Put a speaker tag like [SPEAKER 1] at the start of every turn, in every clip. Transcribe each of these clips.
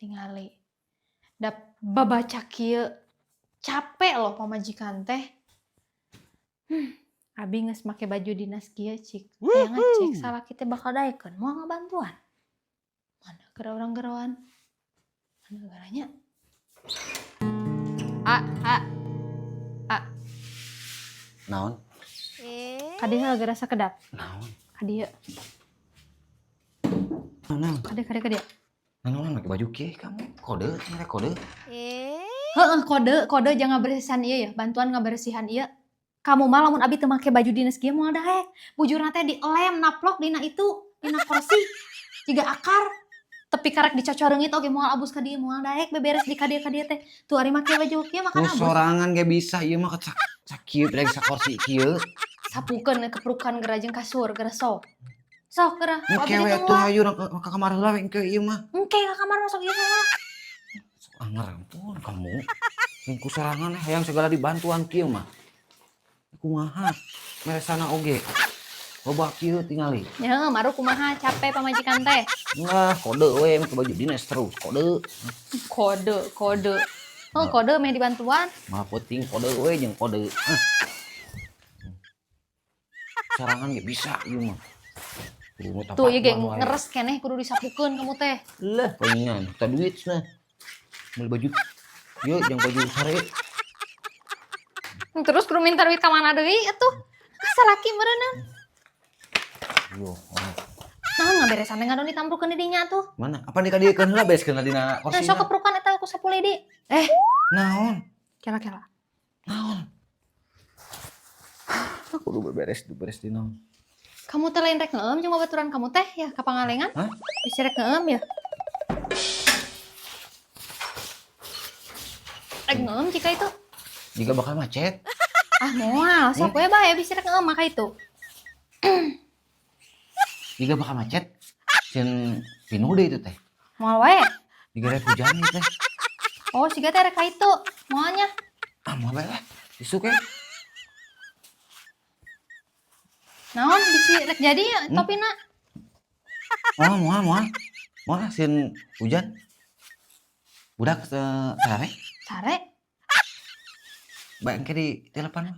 [SPEAKER 1] tingali. Da babaca kieu capek loh pamajikan teh. Abi geus make baju dinas kieu cik. Aya ngecek salah kita bakal daekeun moal ngabantuan. Mana gara urang geroan? Mana garanya?
[SPEAKER 2] Naon?
[SPEAKER 1] Kadieu gara sakedap.
[SPEAKER 2] Naon?
[SPEAKER 1] Kadieu.
[SPEAKER 2] Naon?
[SPEAKER 1] Kadieu.
[SPEAKER 2] Naon make baju kieu kamu? Kode, mere kode.
[SPEAKER 1] Heeh, kode jangan bersihan ieu ya, bantuan ngabersihan ieu. Kamu mah lamun abi teu make baju dinas kieu moal daek. Bujurna teh dilem naplok dina itu, dina kursi. Jiga akar. Tapi karek dicocoreungit oge moal abus ka dieu moal daek beberes di kadieu teh. Tuh ari make baju kieu makan abus.
[SPEAKER 2] Sorangan ge bisa ieu mah sakieu dari sakursi kieu.
[SPEAKER 1] Sapukeun keprukan geura jeung kasur geura sok. Sok geura.
[SPEAKER 2] Kewe tuh hayu ka kamar heula engke ieu mah.
[SPEAKER 1] Engke ka kamar masuk ieu mah.
[SPEAKER 2] Anger ampun kamu. Ku sorangan hayang segala dibantuan kieu mah. Kumaha? Meresana oge. Loba kieu tingali.
[SPEAKER 1] Ya, maru kumaha capek pamajikan teh.
[SPEAKER 2] Nah, kode we make baju dinas terus kode.
[SPEAKER 1] Kode. Oh, kode meh dibantuan.
[SPEAKER 2] Mah penting kode we jeung kode. Sorangan ge bisa ieu mah.
[SPEAKER 1] Tuh ieu ge ngeres keneh kudu disapukeun kamu teh.
[SPEAKER 2] Lah, palingan teu duit cenah. Beli baju. Yuk, yang baju sare.
[SPEAKER 1] Terus kudu minta duit ka mana deui atuh? Salaki meureunna.
[SPEAKER 2] Yo,
[SPEAKER 1] Naon ngaberesan teh ngadon ditamprukeun di dinya tuh.
[SPEAKER 2] mana? Apa dikadiekeun heula bereskeun dina kursi?
[SPEAKER 1] Sok keprukan eta ku sapule di.
[SPEAKER 2] Naon?
[SPEAKER 1] Kela.
[SPEAKER 2] Naon? Aku udah beres dina.
[SPEAKER 1] Kamu teh lain rek ngeum jeung babaturan kamu teh ya ka pangalengan?
[SPEAKER 2] Hah?
[SPEAKER 1] Bisi rek ngeum ya? Rek ngeum jika itu.
[SPEAKER 2] Jika bakal macet.
[SPEAKER 1] Moal, sok we bae bisi rek ngeum maka itu.
[SPEAKER 2] Jika bakal macet. Cen pinuh deh itu teh.
[SPEAKER 1] Moal wae.
[SPEAKER 2] Jika rek hujan ieu teh.
[SPEAKER 1] Oh, siga teh rek ka itu. Moalnya.
[SPEAKER 2] Moal bae lah. Isuk we.
[SPEAKER 1] Naon bisi rek jadi ya topina?
[SPEAKER 2] Moal sin hujan. Budak sare.
[SPEAKER 1] Sare.
[SPEAKER 2] Bae engke di telepon.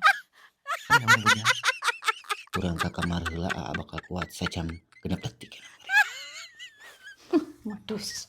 [SPEAKER 2] Urang ka kamar heula bakal kuat sajam 6 detik.
[SPEAKER 1] Modus.